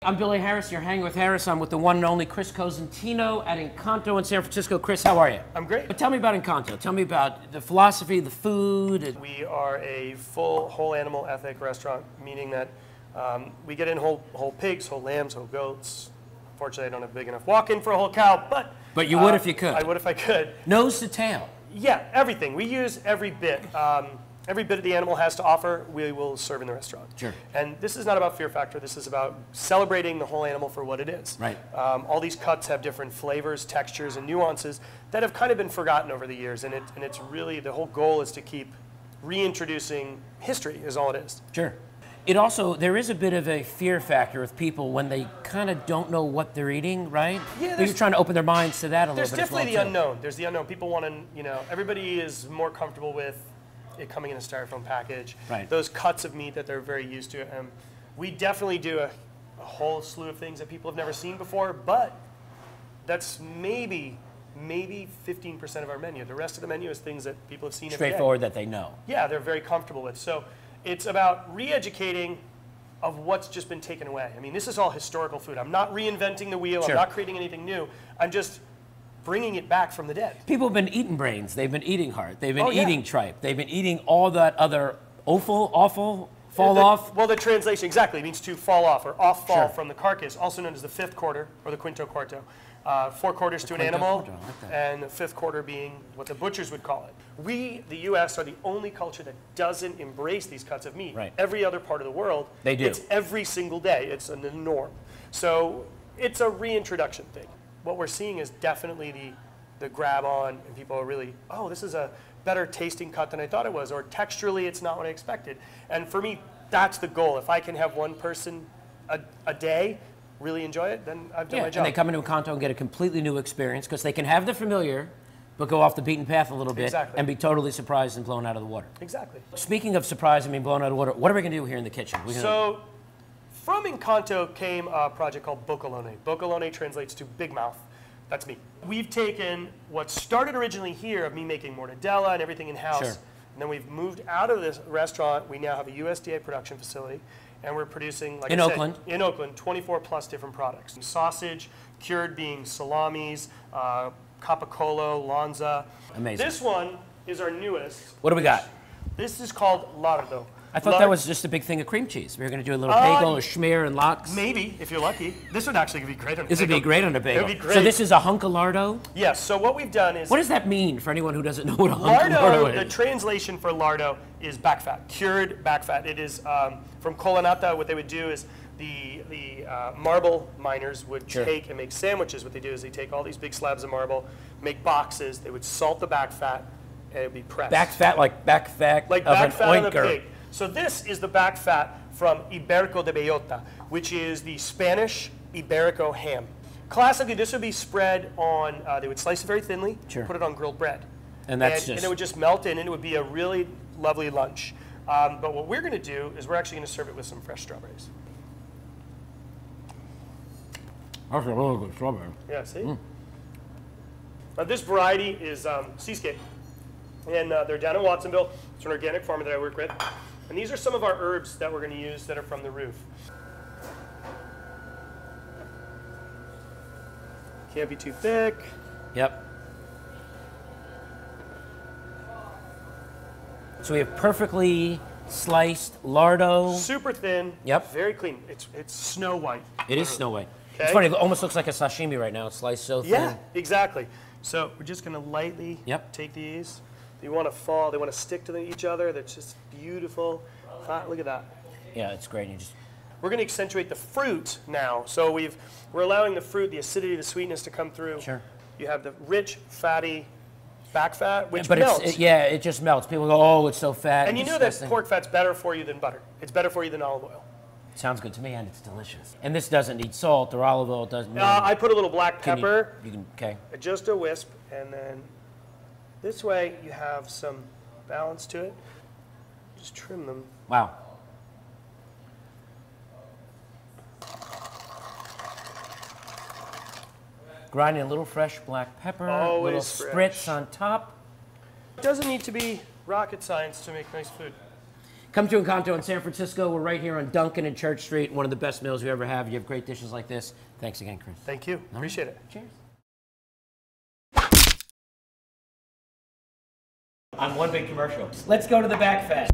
I'm Billy Harris. You're hanging with Harris. I'm with the one and only Chris Cosentino at Incanto in San Francisco. Chris, how are you? I'm great. But tell me about Incanto. Tell me about the philosophy, the food. We are a full whole animal ethic restaurant, meaning that we get in whole pigs, whole lambs, whole goats. Fortunately, I don't have a big enough walk-in for a whole cow, but... But you would if you could. I would if I could. Nose to tail. Yeah, everything. We use every bit. Every bit the animal has to offer, we will serve in the restaurant. Sure. And this is not about fear factor. This is about celebrating the whole animal for what it is. Right. All these cuts have different flavors, textures, and nuances that have kind of been forgotten over the years. And it's really, the whole goal is to keep reintroducing history is all it is. Sure. It also, there is a bit of a fear factor with people when they kind of don't know what they're eating, right? Yeah, you're trying to open their minds to that a little bit. There's definitely as well, the unknown. There's the unknown. People want to, everybody is more comfortable with it coming in a styrofoam package. Right. Those cuts of meat that they're very used to. We definitely do a whole slew of things that people have never seen before, but that's maybe 15% of our menu. The rest of the menu is things that people have seen every day. Straightforward that they know. Yeah, they're very comfortable with. So it's about re-educating of what's just been taken away. I mean, this is all historical food. I'm not reinventing the wheel. Sure. I'm not creating anything new. I'm just bringing it back from the dead. People have been eating brains. They've been eating heart. They've been Oh, yeah. eating tripe. They've been eating all that other awful, fall off. Well, the translation exactly means to fall off or off fall Sure. from the carcass, also known as the fifth quarter or the quinto quarto. 4 quarters to an quinto animal, quarto, I like that. and the fifth quarter being what the butchers would call it. We, the U.S., are the only culture that doesn't embrace these cuts of meat. Right. Every other part of the world, They do. It's every single day. It's the norm. So it's a reintroduction thing. What we're seeing is definitely the grab on, and people are really, oh, this is a better tasting cut than I thought it was, or texturally it's not what I expected. And for me, that's the goal. If I can have one person a day really enjoy it, then I've done my job. And they come into Incanto and get a completely new experience because they can have the familiar, but go off the beaten path a little bit and be totally surprised and blown out of the water. Exactly. Speaking of surprise and being blown out of the water, what are we going to do here in the kitchen? So from Incanto came a project called Boccolone. Boccolone translates to big mouth. That's me. We've taken what started originally here of me making mortadella and everything in-house, Sure. and then we've moved out of this restaurant. We now have a USDA production facility, and we're producing, like in I said, Oakland? In Oakland, 24 plus different products. Sausage, cured being salamis, capicola, lonza. Amazing. This one is our newest. What do we got? This is called lardo. I thought that was just a big thing of cream cheese. We were going to do a little bagel, a schmear, and lox. Maybe, if you're lucky. This would actually be great on a bagel. This would be great on a bagel. It would be great. So this is a hunk of lardo? Yes, so what we've done is... What does that mean for anyone who doesn't know what a hunk of lardo is? The translation for lardo is back fat, cured back fat. It is from Colonnata. What they would do is the marble miners would take and make sandwiches. What they do is they take all these big slabs of marble, make boxes. They would salt the back fat, and it would be pressed. Back fat, like back fat like of back an fat oinker. of a pig. So this is the back fat from Iberico de Bellota, which is the Spanish Iberico ham. Classically, this would be spread on, they would slice it very thinly, put it on grilled bread. And that's and it would just melt in, and it would be a really lovely lunch. But what we're going to do is we're actually going to serve it with some fresh strawberries. That's a really good strawberry. Yeah, see? This variety is Seascape, and they're down in Watsonville. It's an organic farmer that I work with. And these are some of our herbs that we're going to use that are from the roof. Can't be too thick. Yep. So we have perfectly sliced lardo. Super thin. Yep. Very clean. It's snow white. It is snow white. Okay. It's funny, it almost looks like a sashimi right now. It's sliced so thin. Yeah, exactly. So we're just going to lightly take these. They want to fall. They want to stick to each other. That's just beautiful. Look at that. Yeah, it's great. We're going to accentuate the fruit now. So we're allowing the fruit, the acidity, the sweetness to come through. Sure. You have the rich, fatty back fat, which but melts. it just melts. People go, oh, it's so fat. And you know that pork fat's better for you than butter. It's better for you than olive oil. Sounds good to me, and it's delicious. And this doesn't need salt or olive oil. It doesn't. I put a little black pepper. Okay. Just a wisp, and then this way you have some balance to it. Just trim them. Wow. Grinding a little fresh black pepper, a little spritz on top. It doesn't need to be rocket science to make nice food. Come to Incanto in San Francisco. We're right here on Duncan and Church Street. One of the best meals you ever have. You have great dishes like this. Thanks again, Chris. Thank you. Appreciate it. Cheers. On one big commercial. Let's go to the back fest.